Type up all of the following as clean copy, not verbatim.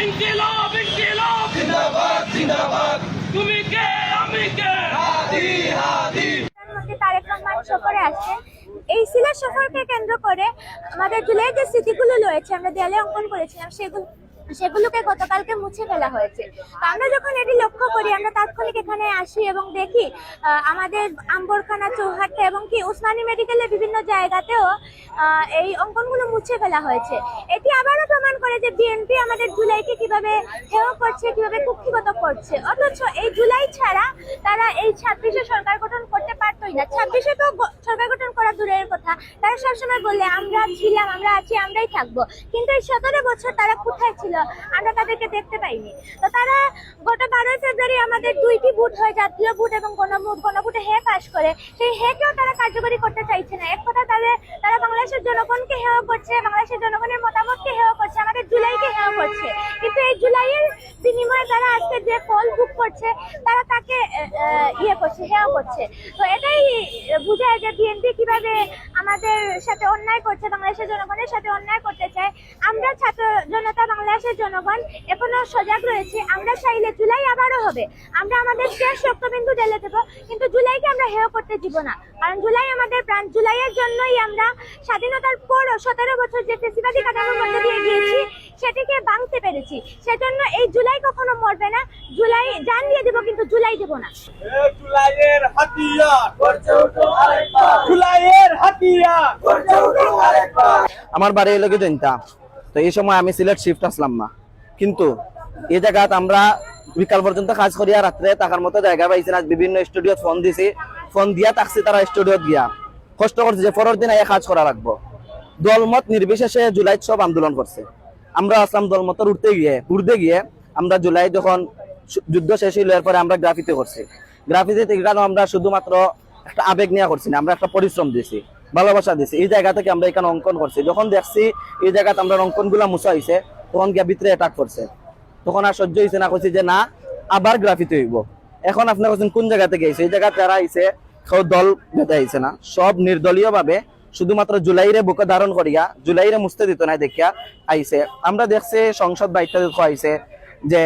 ইনকিলাব ইনকিলাব জিন্দাবাদ জিন্দাবাদ তুমি কে আমি কে হাদি হাদি প্রধানমন্ত্রী তারেক রহমান সফরে আসছেন। এই সিলেট সফরকে কেন্দ্র করে আমাদের জুলাইয়ের যে স্মৃতিগুলো রয়েছে আমরা দেয়ালে অঙ্কন করেছিলাম সেগুলোকে গতকালকে মুছে ফেলা হয়েছে। তো আমরা যখন এটি লক্ষ্য করি আমরা তাৎক্ষণিক এখানে আসি এবং দেখি আমাদের আম্বরখানা, চৌহাট্টা এবং কি উসমানী মেডিকেলের বিভিন্ন জায়গাতেও এই অঙ্কনগুলো মুছে ফেলা হয়েছে। এটি আবারও প্রমাণ করে যে বিএনপি আমাদের জুলাইকে কিভাবে হেয় করছে, কিভাবে কুক্ষিগত করছে। অথচ এই জুলাই ছাড়া তারা এই 26-এ সরকার গঠন করতে পারতোই না। 26-এ তো সরকার গঠন করা দূরের কথা, তারা সবসময় বললে আমরা ছিলাম, আমরা আছি, আমরাই থাকবো। কিন্তু এই 17 বছর তারা কোথায় ছিল আমরা তাদেরকে দেখতে পাইনি। তো তারা গত 12 ফেব্রুয়ারি আমাদের 2টি বুথ হয়, জাতীয় বুথ এবং গণভোটে হে পাশ করে, সেই হেকেও তারা কার্যকরী করতে চাইছে না। এক কথা তারা বাংলাদেশের জনগণকে হেয় করছে, বাংলাদেশের জনগণের মতামতকে হেয় করছে, আমাদের জুলাইকে হেয় করছে। কিন্তু এই জুলাইয়ের বিনিময়ে তারা আজকে যে ফল ভোগ করছে তারা তাকে করছে, হেয় করছে। তো এটাই বুঝায় যে বিএনপি কিভাবে আমাদের সাথে অন্যায় করছে, বাংলাদেশের জনগণের সাথে অন্যায় করতে চায়। আমরা ছাত্র জনতা, বাংলাদেশের জনগণ এখনো সজাগ রয়েছে। আমরা চাইলে জুলাই আবারও হবে, আমরা আমাদের শেষ রক্তবিন্দু ঢেলে দেবো, কিন্তু জুলাইকে আমরা হেয় করতে দিব না। কারণ জুলাই আমাদের প্রাণ, জুলাইয়ের জন্যই আমরা স্বাধীনতার পরও 17 বছর যে ফ্যাসিবাদী কাঠামোর মধ্যে দিয়ে গিয়েছি সেটিকে ভাঙতে পেরেছি। সেজন্য এই জুলাই কখনো মরবে না। জুলাই জান দিয়ে দেবো, কিন্তু জুলাই দেব না। জুলাইয়ের হাতিয়ার গর্জে ওঠো আরেকবার, জুলাইয়ের হাতিয়ার গর্জে ওঠো আরেকবার। আমার বাড়ি এলাকে জৈন্তা। তো এই সময় আমি সিলেট শিফট আসলাম না, কিন্তু এই জায়গাত আমরা বিকাল পর্যন্ত কাজ করিয়া রাত্রে থাকার মতো জায়গা পাইছি না। বিভিন্ন স্টুডিও ফোন দিছি, ফোন দিয়া থাকছি, তারা স্টুডিও গিয়া কষ্ট করছে যে পরের দিন আগে কাজ করা লাগবো। দলমত নির্বিশেষে জুলাই সব আন্দোলন করছে। আমরা আসলাম দলমতের উঠতে গিয়ে আমরা জুলাই যখন যুদ্ধ শেষ হইল এরপরে আমরা গ্রাফিতে করছি। গ্রাফিতে এখানে আমরা শুধুমাত্র একটা আবেগ নিয়ে করছি না, আমরা একটা পরিশ্রম দিয়েছি, ভালোবাসা দিয়েছি। এই জায়গা থেকে আমরা এখানে অঙ্কন করছি। যখন দেখছি এই জায়গাতে আমরা অঙ্কন গুলা মুছা হয়েছে তখন গিয়া ভিতরে অ্যাটাক করছে। তখন আর সহ্য হয়েছে না, কইছি যে না আবার গ্রাফিতে হইব। এখন আপনার কাছে কোন জায়গা থেকে আইছে? এই জায়গা যারা আইছে কেউ দল বেঁধে আইছে না, সব নির্দলীয় ভাবে শুধুমাত্র জুলাইরে বুকে ধারণ করিয়া জুলাইরে মুছতে দিত না দেখিয়া আইছে। আমরা দেখছি সংসদ বাইতে আইছে যে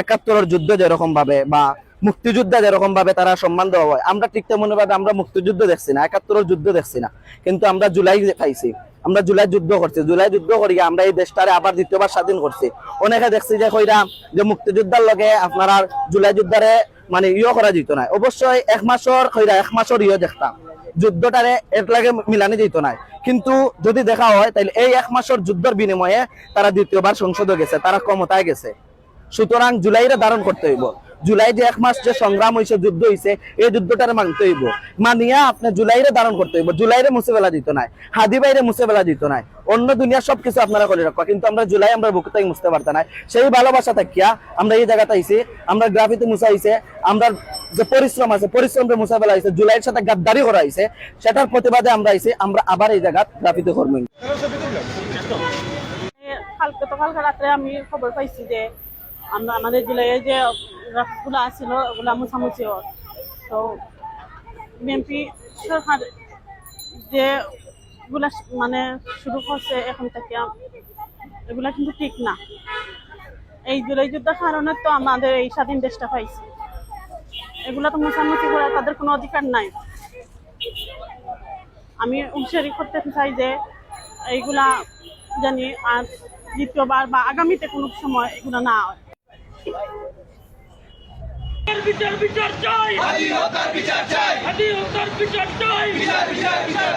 71-এর যুদ্ধ যেরকম ভাবে বা মুক্তিযুদ্ধ যেরকম ভাবে তারা সম্মান দেওয়া হয়, আমরা ঠিক তেমন ভাবে আমরা মুক্তিযুদ্ধ দেখছি না, 71-এর যুদ্ধ দেখছি না, কিন্তু আমরা জুলাই পাইছি। আমরা জুলাই যুদ্ধ করছি, জুলাই যুদ্ধ করিয়া আমরা এই দেশটারে আবার দ্বিতীয়বার স্বাধীন করছি। অনেকে দেখছি যে কইরা যে মুক্তিযোদ্ধার লগে আপনারা জুলাই যুদ্ধারে মানে করা যেত না। অবশ্যই 1 মাসের দেখতাম যুদ্ধটারে এর লাগে মিলানি যেত না, কিন্তু যদি দেখা হয় তাহলে এই 1 মাসের যুদ্ধের বিনিময়ে তারা দ্বিতীয়বার সংসদে গেছে, তারা ক্ষমতায় গেছে। সুতরাং জুলাইরে ধারণ করতে হইব। জুলাই যে 1 মাস যে সংগ্রাম হয়েছে, যুদ্ধ হয়েছে, এই যুদ্ধটারে মানতে হইব। মানিয়া আপনার জুলাইরে ধারণ করতে হইব। জুলাইরে মুছে ফেলা দিত নাই, হাদি বাইরে মুছে ফেলা দিত নাই। অন্য দুনিয়া সবকিছু আপনারা করে রাখবা, কিন্তু আমরা জুলাই আমরা বুক থেকে মুছতে পারতাম না। সেই ভালোবাসা থাকিয়া আমরা এই জায়গাতে আইছি, আমরা গ্রাফিতে মুছা হয়েছে, আমরা যে পরিশ্রম আছে পরিশ্রমে মুছা ফেলা হয়েছে, জুলাইয়ের সাথে গাদ্দারি করা হয়েছে, সেটার প্রতিবাদে আমরা আইছি। আমরা আবার এই জায়গা গ্রাফিতে করবো। কালকে রাত্রে আমি খবর পাইছি যে আমাদের জুলাইয়ের যে রাস্তাগুলো আসছিল ওগুলো মুছামুছি হয়। তো বিএনপি সরকার যেগুলা মানে শুরু করছে এখন থেকে, এগুলা কিন্তু ঠিক না। এই জুলাই যুদ্ধের কারণে তো আমাদের এই স্বাধীন দেশটা পাইছি। এগুলা তো মুছামুছি করা তাদের কোনো অধিকার নাই। আমি হুঁশিয়ারি করতে চাই যে এইগুলা জানি আর দ্বিতীয়বার বা আগামীতে কোনো সময় এগুলো না হয়। বিচার বিচার চাই, স্বাধীনতার বিচার চাই, স্বাধীনতার বিচার চাই, বিচার বিচার বিচার